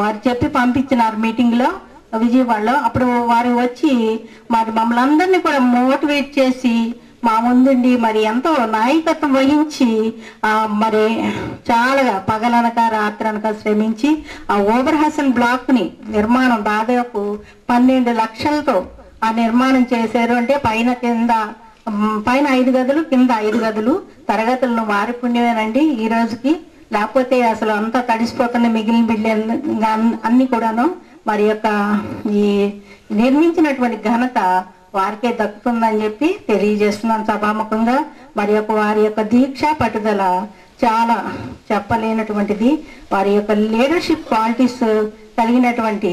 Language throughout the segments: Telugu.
వారు చెప్పి పంపించినారు మీటింగ్లో విజయవాడలో. అప్పుడు వారు వచ్చి మరి మమ్మల్ని అందరినీ కూడా మోటివేట్ చేసి మా ముందుండి మరి ఎంతో నాయకత్వం వహించి మరి చాలా పగలనక రాత్రనక శ్రమించి ఆ ఓవర్ హసన్ బ్లాక్ ని నిర్మాణం దాదాపు 12 లక్షలతో ఆ నిర్మాణం చేశారు. అంటే పైన 5 గదులు కింద 5 గదులు తరగతులను వారి పుణ్యమేనండి ఈ రోజుకి. లేకపోతే అసలు అంతా తడిసిపోతున్న మిగిలిన బిల్డింగ్ అన్ని కూడాను మరి యొక్క ఈ నిర్మించినటువంటి ఘనత వారికే దక్కుతుందని చెప్పి తెలియజేస్తున్నాను సభాముఖంగా. మరి యొక్క వారి యొక్క దీక్ష పట్టుదల చాలా చెప్పలేనటువంటిది. వారి యొక్క లీడర్షిప్ క్వాలిటీస్ కలిగినటువంటి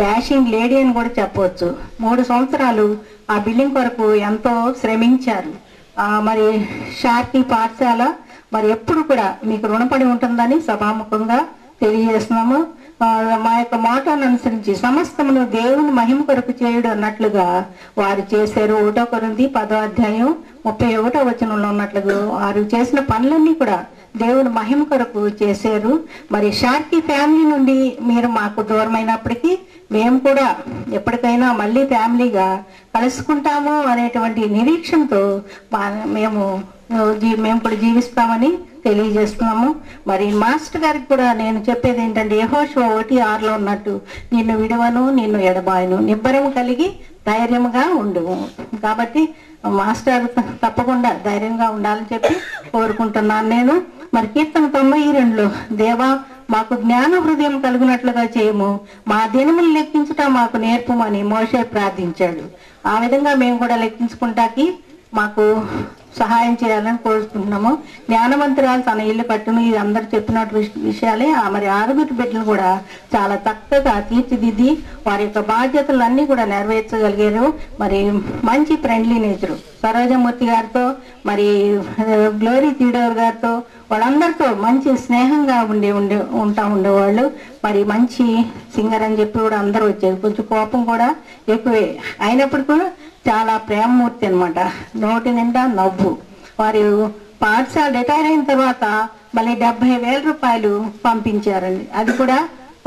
డాషింగ్ లేడీ అని కూడా చెప్పవచ్చు. 3 సంవత్సరాలు ఆ బిల్డింగ్ కొరకు ఎంతో శ్రమించారు. మరి శాంతి పాఠశాల మరి ఎప్పుడు కూడా మీకు రుణపడి ఉంటుందని సభాముఖంగా తెలియజేస్తున్నాము. మా యొక్క మాటను అనుసరించి సమస్తమును దేవుని మహిమ కొరకు చేయుడు అన్నట్లుగా వారు చేశారు. 1 కొరింథీ 10వ అధ్యాయం 31వ వచనంలో ఉన్నట్లుగా వారు చేసిన పనులన్నీ కూడా దేవుని మహిమ కొరకు చేశారు. మరి షార్కీ ఫ్యామిలీ నుండి మీరు మాకు దూరమైనప్పటికీ మేము కూడా ఎప్పటికైనా మళ్ళీ ఫ్యామిలీగా కలుసుకుంటాము అనేటువంటి నిరీక్షణతో మేము కూడా జీవిస్తామని తెలియజేస్తున్నాము. మరి మాస్టర్ గారికి కూడా నేను చెప్పేది ఏంటంటే యెహోషువ 1:6లో ఉన్నట్టు నిన్ను విడవను నిన్ను ఎడబాయను నిబ్బరము కలిగి ధైర్యంగా ఉండుము. కాబట్టి మాస్టర్ తప్పకుండా ధైర్యంగా ఉండాలని చెప్పి కోరుకుంటున్నాను నేను. మరి కీర్తన 92లో దేవా మాకు జ్ఞాన హృదయం కలుగునట్లుగా చేయము, మా దినములు లెక్కించుట మాకు నేర్పమని మోషే ప్రార్థించాడు. ఆ విధంగా మేము కూడా లెక్కించుకుంటాకి మాకు సహాయం చేయాలని కోరుకుంటున్నాము. జ్ఞానవంతురాలు తన ఇల్లు కట్టును, ఇది అందరు చెప్పినట్టు విషయాలే. మరి 6 బిడ్డలు కూడా చాలా చక్కగా తీర్చిదిద్ది వారి యొక్క బాధ్యతలన్నీ కూడా నెరవేర్చగలిగారు. మరి మంచి ఫ్రెండ్లీ నేచరు సరోజమూర్తి గారితో మరి గ్లోరీ థియోడోర్ గారితో వాళ్ళందరితో మంచి స్నేహంగా ఉండేవాళ్ళు. మరి మంచి సింగర్ అని చెప్పి కూడా అందరూ వచ్చారు. కొంచెం కోపం కూడా ఎక్కువే అయినప్పుడు కూడా చాలా ప్రేమమూర్తి అనమాట. నోటి నిండా నవ్వు. వారు పాఠశాల రిటైర్ అయిన తర్వాత మళ్ళీ 70,000 రూపాయలు పంపించారండి. అది కూడా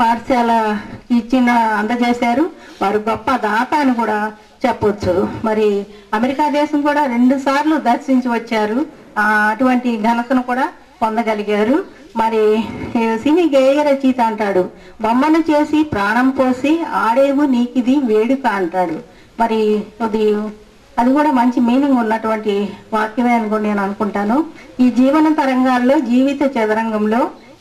పాఠశాల అందజేశారు. వారు గొప్ప దాత అని కూడా చెప్పొచ్చు. మరి అమెరికా దేశం కూడా 2 సార్లు దర్శించి వచ్చారు. అటువంటి ఘనతను కూడా పొందగలిగారు. మరి సినీ గేయ రచయిత అంటాడు, బొమ్మను చేసి ప్రాణం పోసి ఆడేవు నీకిది వేడుక అంటాడు. మరి అది కూడా మంచి మీనింగ్ ఉన్నటువంటి వాక్యమే అని కూడా నేను అనుకుంటాను. ఈ జీవన తరంగాల్లో జీవిత చదరంగంలో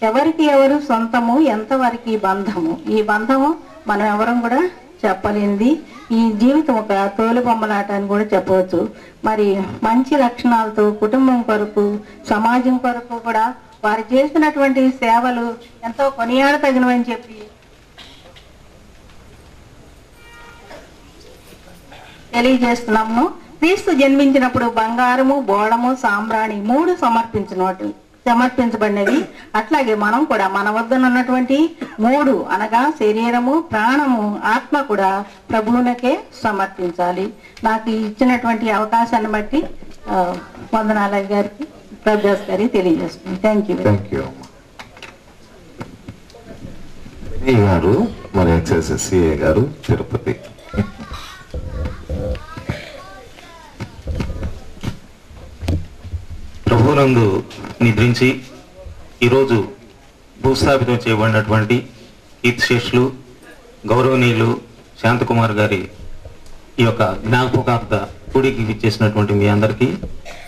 ఎవరికి ఎవరు సొంతము ఎంతవరకు బంధము, ఈ బంధము మనం ఎవరం కూడా చెప్పలేనిది. ఈ జీవితం ఒక తోలు బొమ్మలాట అని కూడా చెప్పవచ్చు. మరి మంచి లక్షణాలతో కుటుంబం కొరకు సమాజం కొరకు కూడా వారు చేసినటువంటి సేవలు ఎంతో కొనియాడతగినవని చెప్పి తెలియజేస్తున్నాము. క్రీస్తు జన్మించినప్పుడు బంగారము బోళము సాంబ్రాణి 3 సమర్పించబడినవి. అట్లాగే మనం కూడా మన వద్దనున్నటువంటి 3 అనగా శరీరము ప్రాణము ఆత్మ కూడా ప్రభువునకే సమర్పించాలి. నాకు ఇచ్చినటువంటి అవకాశాన్ని బట్టి వందనాల గారికి ప్రభుదాస్ గారికి తెలియజేస్తున్నాను. Thank you. గారు మన ఎక్స్ఎస్ఎస్సిఏ గారు తిరుపతి. ప్రభునందు నిద్రించి ఈరోజు భూస్థాపితం చేయబడినటువంటి కీర్తిశేషులు గౌరవనీయులు శాంతకుమార్ గారి ఈ యొక్క జ్ఞాపకార్థ కూడికి ఇచ్చేసినటువంటి మీ అందరికీ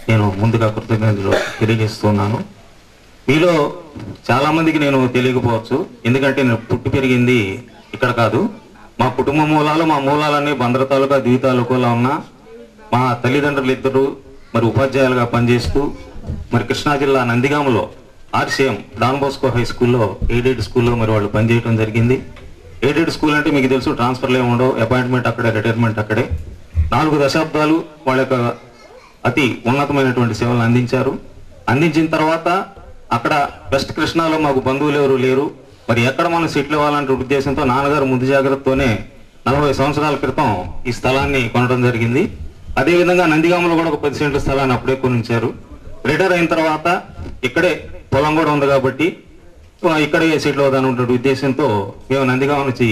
నేను ముందుగా కృతజ్ఞతలు తెలియజేస్తున్నాను. మీలో చాలామందికి నేను తెలియకపోవచ్చు, ఎందుకంటే నేను పుట్టి పెరిగింది ఇక్కడ కాదు. మా కుటుంబ మూలాలు మా మూలాలన్నీ బందర తాలూకా ద్వీ తాలూకాలో ఉన్న మా తల్లిదండ్రులు ఇద్దరు మరి ఉపాధ్యాయులుగా పనిచేస్తూ మరి కృష్ణా జిల్లా నందిగామలో ఆర్సీఎం డాన్ బోస్కో హై స్కూల్లో ఎయిడెడ్ స్కూల్లో మరి వాళ్ళు పనిచేయడం జరిగింది. ఎయిడెడ్ స్కూల్ అంటే మీకు తెలుసు, ట్రాన్స్ఫర్లు ఏమి ఉండవు, అపాయింట్మెంట్ అక్కడే, రిటైర్మెంట్ అక్కడే. 4 దశాబ్దాలు వాళ్ళ యొక్క అతి ఉన్నతమైనటువంటి సేవలను అందించారు. అందించిన తర్వాత అక్కడ వెస్ట్ కృష్ణాలో మాకు బంధువులు ఎవరు లేరు, మరి ఎక్కడ మనం సెటిల్ అవ్వాలంటే ఉద్దేశంతో నాన్నగారు ముందు జాగ్రత్తతోనే 40 సంవత్సరాల క్రితం ఈ స్థలాన్ని కొనడం జరిగింది. అదేవిధంగా నందిగామలో కూడా ఒక 10 సెంట్ల స్థలాన్ని అప్పుడే కొనించారు. రిటైర్ అయిన తర్వాత ఇక్కడే పొలం కూడా ఉంది కాబట్టి ఇక్కడే సెటిల్ అవుదాను ఉద్దేశంతో మేము నందిగామ నుంచి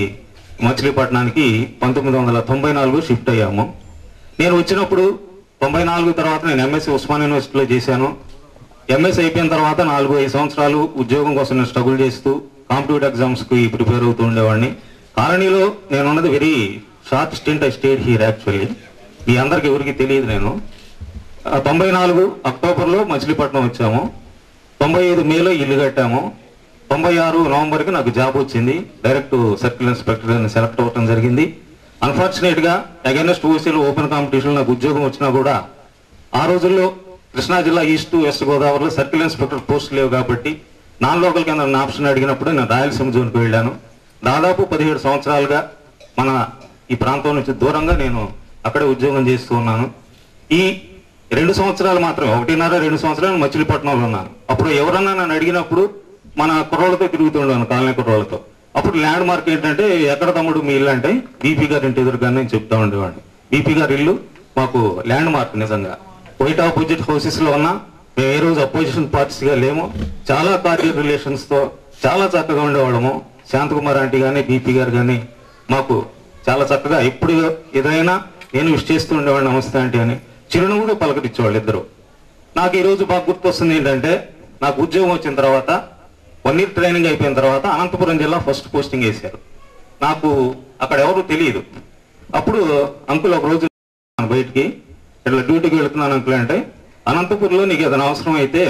మచిలీపట్నానికి 1994 షిఫ్ట్ అయ్యాము. నేను వచ్చినప్పుడు 94 తర్వాత నేను ఎంఎస్సీ ఉస్మాన్ యూనివర్సిటీలో చేశాను. ఎంఎస్సీ అయిపోయిన తర్వాత 4-5 సంవత్సరాలు ఉద్యోగం కోసం నేను స్ట్రగుల్ చేస్తూ కాంపిటేటివ్ ఎగ్జామ్స్కి ప్రిపేర్ అవుతూ ఉండేవాడిని. కాలనీలో నేను ఉన్నది very short stint I stayed here actually. మీ అందరికి ఎవరికి తెలియదు. నేను 94 అక్టోబర్లో మచిలీపట్నం వచ్చాము. 95 మేలో ఇల్లు కట్టాము. 96 నవంబర్కి నాకు జాబ్ వచ్చింది. డైరెక్ట్ సర్కిల్ ఇన్స్పెక్టర్ అని సెలెక్ట్ అవ్వడం జరిగింది. అన్ఫార్చునేట్ గా అగైనెస్ట్ ఓసీలో ఓపెన్ కాంపిటీషన్ నాకు ఉద్యోగం వచ్చినా కూడా ఆ రోజుల్లో కృష్ణా జిల్లా ఈస్ట్ వెస్ట్ గోదావరిలో సర్కిల్ ఇన్స్పెక్టర్ పోస్ట్ లేవు కాబట్టి నాన్ లోకల్ కింద ఆప్షన్ అడిగినప్పుడు నేను రాయలసీమ జోన్కి వెళ్ళాను. దాదాపు 17 సంవత్సరాలుగా మన ఈ ప్రాంతం నుంచి దూరంగా నేను అక్కడే ఉద్యోగం చేస్తూ ఉన్నాను. ఈ 2 సంవత్సరాలు మాత్రమే 1.5-2 సంవత్సరాలు మచిలీపట్నంలో ఉన్నాను. అప్పుడు ఎవరన్నా నన్ను అడిగినప్పుడు మన కుర్రోళ్ళతో తిరుగుతుండేవాను, కాలనీ కుర్రోళ్ళతో. అప్పుడు ల్యాండ్ మార్క్ ఏంటంటే ఎక్కడ తమ్ముడు మీ ఇల్లు అంటే బీపీ గారి ఇంటి ఎదురుగానే నేను చెప్తా ఉండేవాడిని. బీపీ గారి ఇల్లు మాకు ల్యాండ్ మార్క్. నిజంగా వైట్ ఆపోజిట్ హౌసెస్ లో ఉన్నా మేము ఏ రోజు అపోజిషన్ పార్టీస్ గా లేము. చాలా కార్డియల్ రిలేషన్స్ తో చాలా చక్కగా ఉండేవాళ్ళము. శాంతకుమార్ ఆంటీ కానీ బీపీ గారు కానీ మాకు చాలా చక్కగా ఎప్పుడు ఏదైనా నేను విష్ చేస్తూ ఉండేవాడిని, నమస్తే ఆంటీ అని చిరునవ్వుగా పలకరించేవాళ్ళు ఇద్దరు. నాకు ఈ రోజు బాగా గుర్తొస్తుంది ఏంటంటే నాకు ఉద్యోగం వచ్చిన తర్వాత 1 year ట్రైనింగ్ అయిపోయిన తర్వాత అనంతపురం జిల్లా ఫస్ట్ పోస్టింగ్ వేశారు. నాకు అక్కడ ఎవరు తెలియదు. అప్పుడు అంకుల్ ఒక రోజు బయటికి ఇట్లా డ్యూటీకి వెళుతున్నాను అంకుల్ అంటే, అనంతపురంలో నీకు ఏదైనా అవసరం అయితే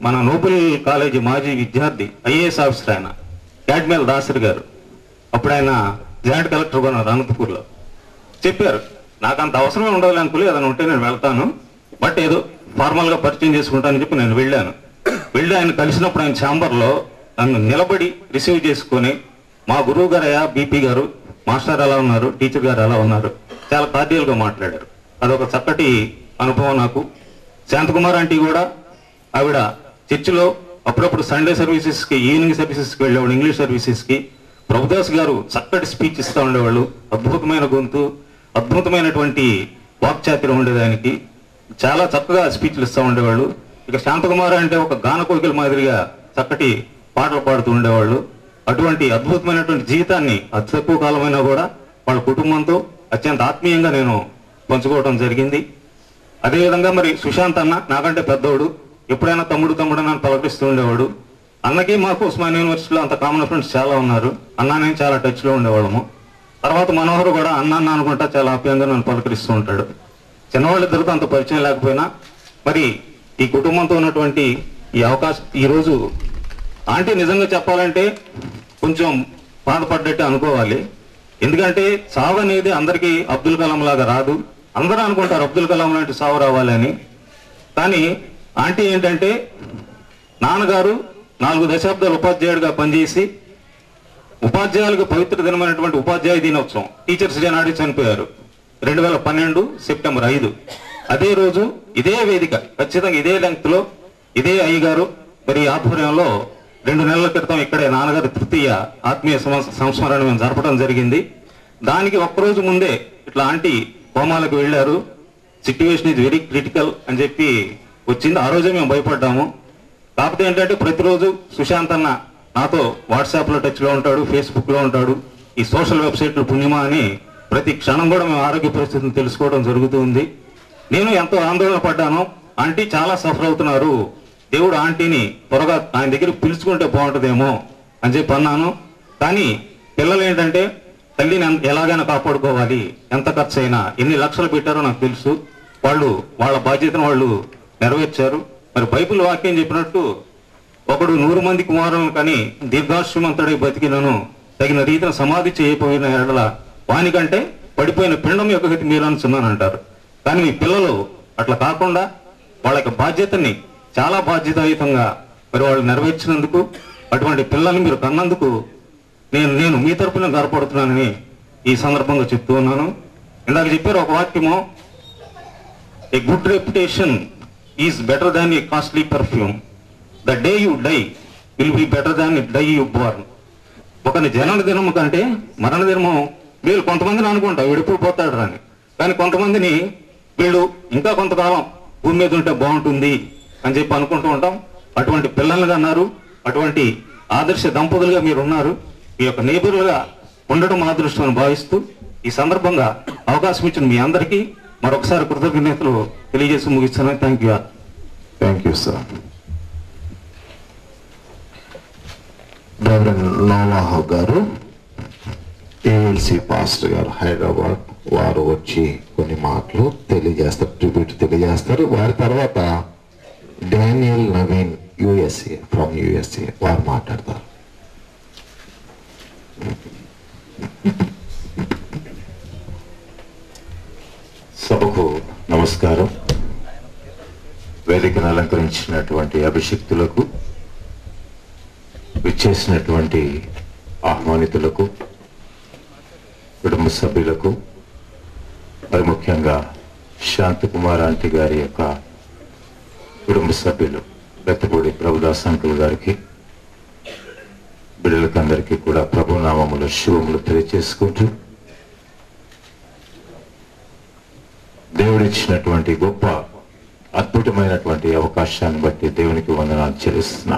మన నోబెల్ కాలేజీ మాజీ విద్యార్థి ఐఏఎస్ ఆఫీసర్ ఆయన క్యాడ్మేల్ దాసరి గారు, అప్పుడు ఆయన జాయింట్ కలెక్టర్ ఉన్నారు అనంతపూర్లో, చెప్పారు నాకు అంత అవసరమే ఉండదు అంకుల్, ఏదైనా ఉంటే నేను వెళ్తాను, బట్ ఏదో ఫార్మల్ గా పరిచయం చేసుకుంటానని చెప్పి నేను వెళ్ళాను. వెళ్ళి ఆయన కలిసినప్పుడు ఆయన ఛాంబర్లో నన్ను నిలబడి రిసీవ్ చేసుకొని మా గురువు గారయ్యా బీపీ గారు, మాస్టర్ ఎలా ఉన్నారు, టీచర్ గారు ఎలా ఉన్నారు, చాలా కార్డియల్ గా మాట్లాడారు. అదొక చక్కటి అనుభవం నాకు. శాంతకుమార్ ఆంటీ కూడా ఆవిడ చర్చిలో అప్పుడప్పుడు సండే సర్వీసెస్ కి ఈవినింగ్ సర్వీసెస్ కి వెళ్ళేవాడు, ఇంగ్లీష్ సర్వీసెస్ కి. ప్రభుదాస్ గారు చక్కటి స్పీచ్ ఇస్తూ ఉండేవాళ్ళు, అద్భుతమైన గొంతు, అద్భుతమైనటువంటి వాక్చాతుర్యం ఉండేది ఆయనకి, చాలా చక్కగా స్పీచ్లు ఇస్తూ ఉండేవాళ్ళు. ఇక శాంతకుమార్ అంటే ఒక గాన కోకిల మాదిరిగా చక్కటి పాటలు పాడుతూ ఉండేవాళ్ళు. అటువంటి అద్భుతమైనటువంటి జీవితాన్ని అతి తక్కువ కాలమైనా కూడా వాళ్ళ కుటుంబంతో అత్యంత ఆత్మీయంగా నేను పంచుకోవడం జరిగింది. అదేవిధంగా మరి సుశాంత్ అన్న నాకంటే పెద్దవాడు, ఎప్పుడైనా తమ్ముడు తమ్ముడు నన్ను పలకరిస్తూ ఉండేవాడు. అన్నకి మాకు ఉస్మాన్ యూనివర్సిటీలో అంత కామన్ ఫ్రెండ్స్ చాలా ఉన్నారు. అన్న నేను చాలా టచ్ లో ఉండేవాళ్ళము. తర్వాత మనోహర్ కూడా అన్న అనుకుంటా చాలా ఆప్యాయంగా నన్ను పలకరిస్తూ ఉంటాడు. చిన్నవాళ్ళిద్దరితో అంత పరిచయం లేకపోయినా మరి ఈ కుటుంబంతో ఉన్నటువంటి ఈ అవకాశం ఈరోజు ఆంటీ నిజంగా చెప్పాలంటే కొంచెం బాధపడ్డట్టే అనుకోవాలి. ఎందుకంటే సావు అనేది అందరికీ అబ్దుల్ కలాం లాగా రాదు. అందరూ అనుకుంటారు అబ్దుల్ కలాం లాంటి సావు రావాలని. కానీ ఆంటీ ఏంటంటే నాన్నగారు 4 దశాబ్దాలు ఉపాధ్యాయుడిగా పనిచేసి ఉపాధ్యాయులకు పవిత్ర దినమైనటువంటి ఉపాధ్యాయ దినోత్సవం టీచర్స్ డే నాడు చనిపోయారు 2012 సెప్టెంబర్ 5. అదే రోజు ఇదే వేదిక ఖచ్చితంగా ఇదే లెంగ్త్ లో ఇదే అయ్యగారు మరి ఆధ్వర్యంలో 2 నెలల క్రితం ఇక్కడే నాన్నగారి తృతీయ ఆత్మీయ సంస్మరణ మేము జరపడం జరిగింది. దానికి ఒక్కరోజు ముందే ఇట్లా ఆంటీ హోమాలకు వెళ్ళారు. సిట్యువేషన్ ఇస్ వెరీ క్రిటికల్ అని చెప్పి వచ్చింది. ఆ రోజే మేము భయపడ్డాము. కాకపోతే ఏంటంటే ప్రతిరోజు సుశాంత్ అన్న నాతో వాట్సాప్ లో టచ్ లో ఉంటాడు, ఫేస్బుక్ లో ఉంటాడు, ఈ సోషల్ వెబ్సైట్లు పుణ్యమా అని ప్రతి క్షణం కూడా మేము ఆరోగ్య పరిస్థితిని తెలుసుకోవడం జరుగుతుంది. నేను ఎంతో ఆందోళన పడ్డాను. ఆంటీ చాలా సఫర్ అవుతున్నారు, దేవుడు ఆంటీని త్వరగా ఆయన దగ్గరికి పిలుచుకుంటే బాగుంటుందేమో అని చెప్పి అన్నాను. కానీ పిల్లలు ఏంటంటే తల్లిని ఎలాగైనా కాపాడుకోవాలి, ఎంత ఖర్చు అయినా ఎన్ని లక్షలు పెట్టారో నాకు తెలుసు. వాళ్ళు వాళ్ళ బాధ్యతను వాళ్ళు నెరవేర్చారు. మరి బైబిల్ వాక్యం చెప్పినట్టు ఒకడు 100 మంది కుమారులను కానీ దీర్ఘాశ్రమంతుడై బతికినను తగిన రీతిని సమాధి చేయకపోయిన ఎడల వానికంటే పడిపోయిన పిండం యొక్క గతి మీరు అనుచున్నానంటారు. కానీ మీ పిల్లలు అట్లా కాకుండా వాళ్ళ యొక్క బాధ్యతని చాలా బాధ్యతాయుతంగా మరి వాళ్ళు నెరవేర్చినందుకు, అటువంటి పిల్లల్ని మీరు కన్నందుకు నేను మీ తరపున గర్వపడుతున్నానని ఈ సందర్భంగా చెప్తూ ఉన్నాను. ఇందాక చెప్పారు ఒక వాక్యము, a good reputation is better than a costly perfume, the day you die will be better than day you born. ఒకని జనన దినము కంటే మరణ దినము వీళ్ళు కొంతమందిని అనుకుంటారు వీడు ఎప్పుడు పోతాడు అని, కానీ కొంతమందిని వీళ్ళు ఇంకా కొంతకాలం భూమి మీద ఉంటే బాగుంటుంది అని చెప్పి అనుకుంటూ ఉంటాం. అటువంటి పిల్లల్ని అన్నారు, అటువంటి ఆదర్శ దంపతులుగా మీరు ఉన్నారు. మీ యొక్క నేబర్లుగా ఉండడం మా అదృష్టం భావిస్తూ ఈ సందర్భంగా అవకాశం ఇచ్చిన మీ అందరికీ మరొకసారి కృతజ్ఞతలు తెలియజేసి ముగిస్తాను. Thank you sir. Reverend Noah గారు, ఏఎల్సి పాస్టర్ గారు హైదరాబాద్, వారు వచ్చి కొన్ని మాటలు తెలియజేస్తారు, ట్రిబ్యూట్ తెలియజేస్తారు. వారి తర్వాత Daniel Naveen USA from USA వారు మాట్లాడతారు. సభకు నమస్కారం. వేదికను అలంకరించినటువంటి అభిషిక్తులకు, విచ్చేసినటువంటి ఆహ్వానితులకు, కుటుంబ సభ్యులకు, మరి ముఖ్యంగా శాంతకుమార్ ఆంటీ గారి యొక్క కుటుంబ సభ్యులు బెత్తపూడి ప్రభుదాస్ అంకుల్ గారికి, బిడ్డలకు అందరికీ కూడా ప్రభునామములు శుభములు తెలియజేసుకుంటూ, దేవుడిచ్చినటువంటి గొప్ప అద్భుతమైనటువంటి అవకాశాన్ని బట్టి దేవునికి వందనాలు చెల్లిస్తున్నా.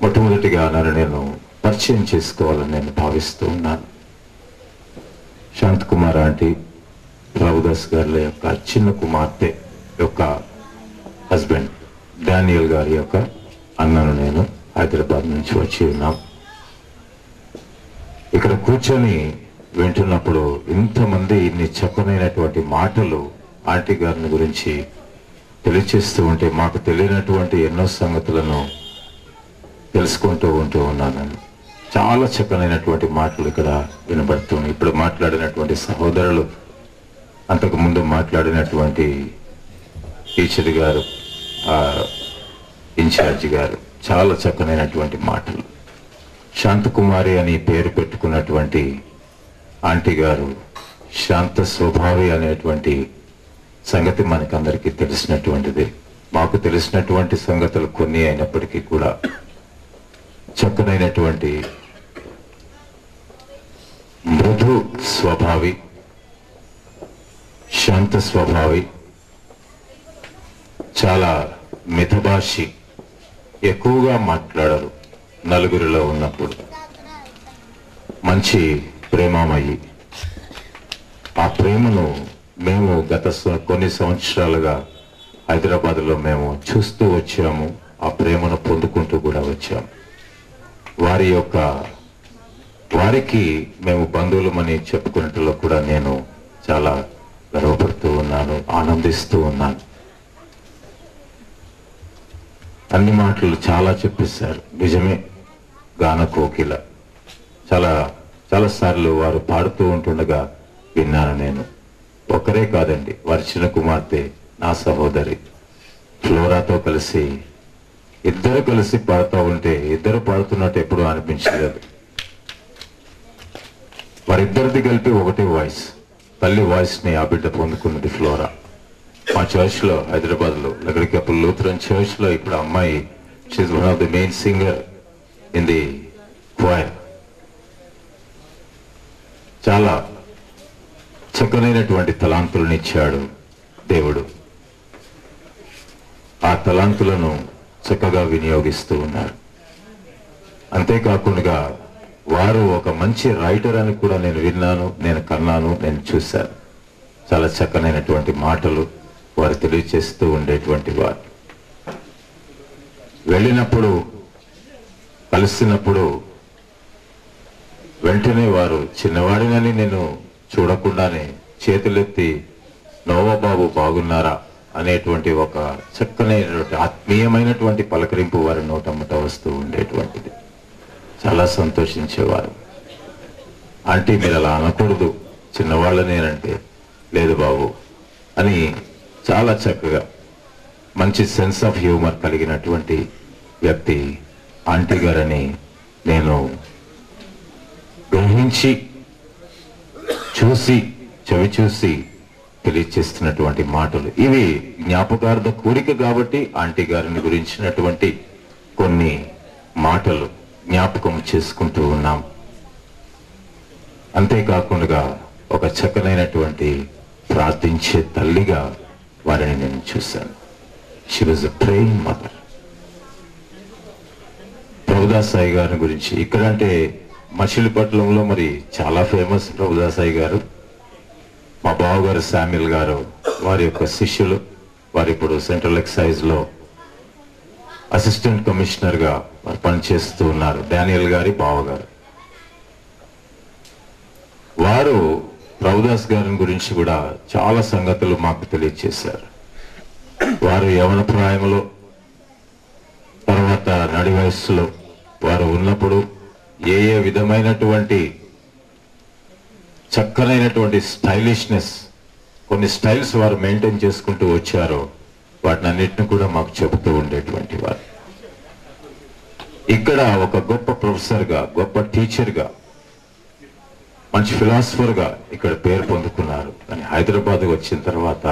మొట్టమొదటిగా నన్ను నేను పరిచయం చేసుకోవాలని నేను భావిస్తూ ఉన్నాను. శాంతకుమార్ ఆంటీ ప్రభుదాస్ గారి యొక్క చిన్న కుమార్తె యొక్క హస్బెండ్ డానియల్ గారి యొక్క అన్నను నేను హైదరాబాద్ నుంచి వచ్చి ఉన్నాం. ఇక్కడ కూర్చొని వింటున్నప్పుడు ఇంతమంది ఇన్ని చక్కనైనటువంటి మాటలు ఆంటీ గారిని గురించి తెలియచేస్తూ ఉంటే మాకు తెలియనటువంటి ఎన్నో సంగతులను తెలుసుకుంటూ ఉన్నాను. చాలా చక్కనైనటువంటి మాటలు ఇక్కడ వినబడుతున్నాయి. ఇప్పుడు మాట్లాడినటువంటి సహోదరులు, అంతకుముందు మాట్లాడినటువంటి టీచర్ గారు, ఇన్ఛార్జి గారు, చాలా చక్కనైనటువంటి మాటలు. శాంతకుమారి అని పేరు పెట్టుకున్నటువంటి ఆంటీ గారు శాంత స్వభావి అనేటువంటి సంగతి మనకందరికీ తెలిసినటువంటిది. మాకు తెలిసినటువంటి సంగతులు కొన్ని అయినప్పటికీ కూడా చక్కనైనటువంటి మృదు స్వభావి, శాంత స్వభావి, చాలా మితభాషి, ఎక్కువగా మాట్లాడరు. నలుగురిలో ఉన్నప్పుడు మంచి ప్రేమమయ్యి, ఆ ప్రేమను మేము గత కొన్ని సంవత్సరాలుగా హైదరాబాద్లో మేము చూస్తూ వచ్చాము. ఆ ప్రేమను పొందుకుంటూ కూడా వచ్చాము. వారికి మేము బంధువులమని చెప్పుకున్నట్లో కూడా నేను చాలా గర్వపడుతూ ఉన్నాను, ఆనందిస్తూ ఉన్నాను. అన్ని మాటలు చాలా చెప్పేశారు. నిజమే, గాన కోకిల చాలా సార్లు వారు పాడుతూ ఉంటుండగా విన్నాను నేను. ఒకరే కాదండి, వారి చిన్న కుమార్తె, నా సహోదరి ఫ్లోరాతో కలిసి ఇద్దరు కలిసి పాడుతూ ఉంటే ఇద్దరు పాడుతున్నట్టు ఎప్పుడూ అనిపించలేదు. వారిద్దరిది కలిపి ఒకటే వాయిస్, తల్లి వాయిస్ ని ఆ బిడ్డ పొందుకున్నది ఫ్లోరా. మా చర్చ్ లో, హైదరాబాద్ లో లగడికప్పుడు లూథరన్ చర్చ్ లో ఇప్పుడు అమ్మాయి, she's one of the main singer in the choir. చాలా చక్కనైనటువంటి తలాంతులను ఇచ్చాడు దేవుడు. ఆ తలాంతులను చక్కగా వినియోగిస్తూ ఉన్నారు. అంతేకాకుండా వారు ఒక మంచి రైటర్ అని కూడా నేను విన్నాను, నేను కన్నాను, నేను చూశాను. చాలా చక్కనైనటువంటి మాటలు వారు తెలియచేస్తూ ఉండేటువంటి వారు. వెళ్ళినప్పుడు, కలిసినప్పుడు వెంటనే వారు చిన్నవాడినని నేను చూడకుండానే చేతులెత్తి నోవా బాబు బాగున్నారా అనేటువంటి ఒక చక్కనైనటువంటి ఆత్మీయమైనటువంటి పలకరింపు వారి నోటమ్మట వస్తూ ఉండేటువంటిది. చాలా సంతోషించేవారు. ఆంటీ మీరు అలా అనకూడదు, చిన్నవాళ్ళనేనంటే, లేదు బాబు అని చాలా చక్కగా మంచి సెన్స్ ఆఫ్ హ్యూమర్ కలిగినటువంటి వ్యక్తి ఆంటీ గారని నేను గ్రహించి చవి చూసి తెలియచేస్తున్నటువంటి మాటలు ఇవి. జ్ఞాపకార్థ కోరిక కాబట్టి ఆంటీ గారిని గురించినటువంటి కొన్ని మాటలు జ్ఞాపకం చేసుకుంటూ ఉన్నాం. అంతేకాకుండా ఒక చక్కనైనటువంటి ప్రార్థించే తల్లిగా వారిని నేను చూశాను. She was a praying mother. Prabhudas Sai గారి గురించి ఇక్కడంటే మచిలీపట్నంలో మరి చాలా ఫేమస్ ప్రభుదాస్ సాయి గారు. మా బావగారు శామ్యుల్ గారు వారి యొక్క శిష్యులు. వారు ఇప్పుడు సెంట్రల్ ఎక్సైజ్ లో అసిస్టెంట్ కమిషనర్ గా పనిచేస్తూ ఉన్నారు. డానియల్ గారి బావగారు. వారు ప్రభుదాస్ గారి గురించి కూడా చాలా సంగతులు మాకు తెలియజేశారు. వారు యవన ప్రాయంలో, తర్వాత నడి వయస్సులో వారు ఉన్నప్పుడు ఏ ఏ విధమైనటువంటి చక్కనైనటువంటి స్టైలిష్నెస్, కొన్ని స్టైల్స్ వారు మెయింటైన్ చేసుకుంటూ వచ్చారో వాటిని అన్నిటిని కూడా మాకు చెబుతూ ఉండేటువంటి వారు. ఇక్కడ ఒక గొప్ప ప్రొఫెసర్గా, గొప్ప టీచర్గా, మంచి ఫిలాసఫర్గా ఇక్కడ పేరు పొందుకున్నారు. కానీ హైదరాబాద్ వచ్చిన తర్వాత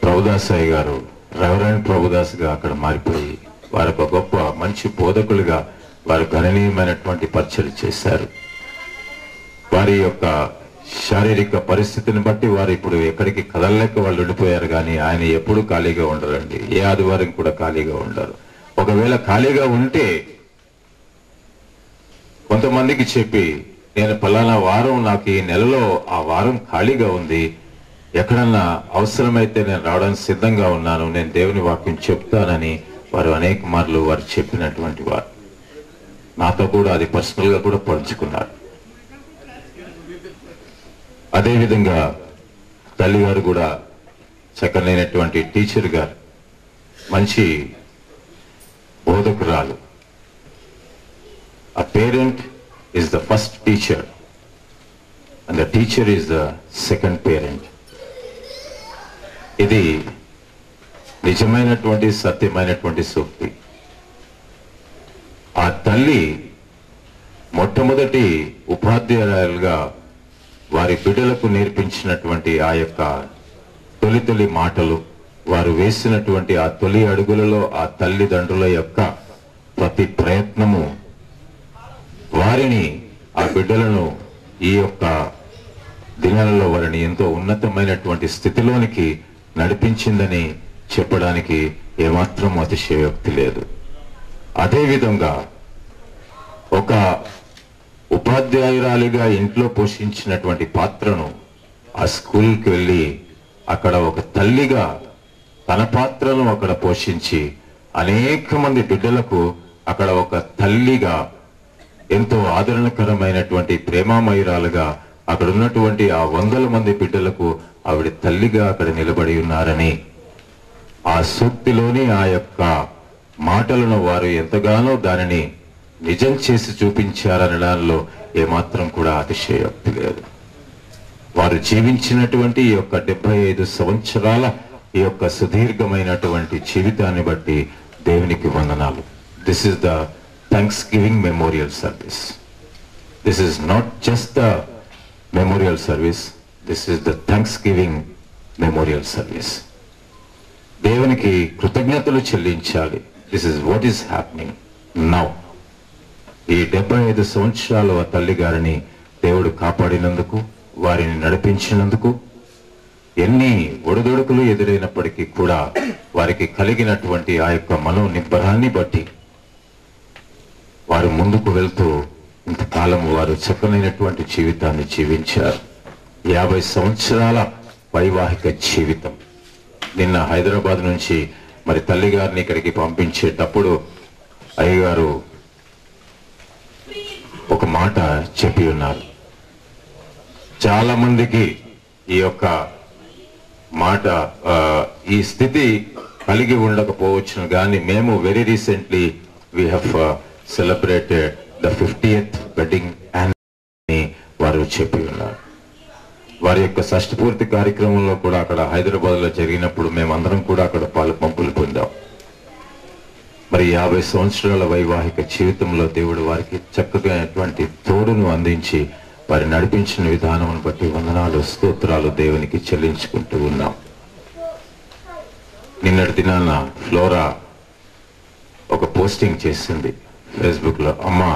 ప్రభుదాస్ సాయి గారు రెవరెండ్ ప్రభుదాస్గా అక్కడ మారిపోయి వారు ఒక గొప్ప మంచి బోధకులుగా వారు గణనీయమైనటువంటి పరిచయం చేశారు. వారి యొక్క శారీరక పరిస్థితిని బట్టి వారు ఇప్పుడు ఎక్కడికి కదలలేక వాళ్ళు ఉండిపోయారు. కానీ ఆయన ఎప్పుడూ ఖాళీగా ఉండరండి. ఏ ఆదివారం కూడా ఖాళీగా ఉండరు. ఒకవేళ ఖాళీగా ఉంటే కొంతమందికి చెప్పి, నేను పలానా వారం, నాకు ఈ నెలలో ఆ వారం ఖాళీగా ఉంది, ఎక్కడన్నా అవసరమైతే నేను రావడానికి సిద్ధంగా ఉన్నాను, నేను దేవుని వాక్యం చెప్తానని వారు అనేక మార్లు వారు చెప్పినటువంటి వారు. నాతో కూడా అది పర్సనల్ గా కూడా పంచుకున్నారు. అదేవిధంగా తల్లిగారు కూడా చక్కనైనటువంటి టీచర్ గారు, మంచి బోధకురాలు. A parent is the first teacher and the teacher is the second parent. ఇది నిజమైనటువంటి సత్యమైనటువంటి సూక్తి. ఆ తల్లి మొట్టమొదటి ఉపాధ్యాయులుగా వారి బిడ్డలకు నేర్పించినటువంటి ఆ యొక్క తొలి మాటలు, వారు వేసినటువంటి ఆ తొలి అడుగులలో ఆ తల్లిదండ్రుల యొక్క ప్రతి ప్రయత్నము వారిని, ఆ బిడ్డలను ఈ యొక్క దినాలలో వారిని ఎంతో ఉన్నతమైనటువంటి స్థితిలోనికి నడిపించిందని చెప్పడానికి ఏమాత్రం అతిశయోక్తి లేదు. అదేవిధంగా ఒక ఉపాధ్యాయురాలిగా ఇంట్లో పోషించినటువంటి పాత్రను ఆ స్కూల్కి వెళ్ళి అక్కడ ఒక తల్లిగా తన పాత్రను అక్కడ పోషించి అనేక మంది బిడ్డలకు అక్కడ ఒక తల్లిగా ఎంతో ఆదరణకరమైనటువంటి ప్రేమామయురాలుగా అక్కడ ఉన్నటువంటి ఆ 100 మంది బిడ్డలకు ఆవిడ తల్లిగా అక్కడ నిలబడి ఉన్నారని ఆ సూక్తిలోని ఆ యొక్క మాటలను వారు ఎంతగానో దానిని నిజం చేసి చూపించారని దానిలో ఏమాత్రం కూడా అతిశయోక్తి లేదు. వారు జీవించినటువంటి ఈ యొక్క 75 సంవత్సరాల ఈ యొక్క సుదీర్ఘమైనటువంటి జీవితాన్ని బట్టి దేవునికి వందనాలు. This is the thanks giving memorial service. This is not just the memorial service, this is the thanks giving memorial service. దేవునికి కృతజ్ఞతలు చెల్లించాలి. This is what is happening now. ఈ 75 సంవత్సరాల తల్లి గారిని దేవుడు కాపాడినందుకు, వారిని నడిపించినందుకు, ఎన్ని ఒడిదొడుకులు ఎదురైనప్పటికీ కూడా వారికి కలిగినటువంటి ఆ యొక్క మనోనిబ్బరాన్ని బట్టి వారు ముందుకు వెళ్తూ ఇంతకాలం వారు చక్కనైనటువంటి జీవితాన్ని జీవించారు. 50 సంవత్సరాల వైవాహిక జీవితం. నిన్న హైదరాబాద్ నుంచి మరి తల్లి గారిని ఇక్కడికి పంపించేటప్పుడు అయ్యగారు ఒక మాట చెప్పి ఉన్నారు. చాలా మందికి ఈ యొక్క మాట ఈ స్థితి కలిగి ఉండకపోవచ్చును, కానీ మేము very recently we have celebrated the 50th wedding అని వారు చెప్పి ఉన్నారు. వారి యొక్క షష్ఠపూర్తి కార్యక్రమంలో కూడా అక్కడ హైదరాబాద్ లో జరిగినప్పుడు మేమందరం కూడా అక్కడ పాలు పంపులు పొందాం. మరి 50 సంవత్సరాల వైవాహిక జీవితంలో దేవుడు వారికి చక్కగాటువంటి తోడును అందించి వారి నడిపించిన విధానం బట్టి వందనాలు, స్తోత్రాలు దేవునికి చెల్లించుకుంటూ ఉన్నాం. నిన్నటి దినాన ఫ్లోరా ఒక పోస్టింగ్ చేసింది ఫేస్బుక్ లో, అమ్మా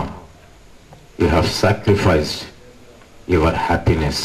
you have sacrificed your happiness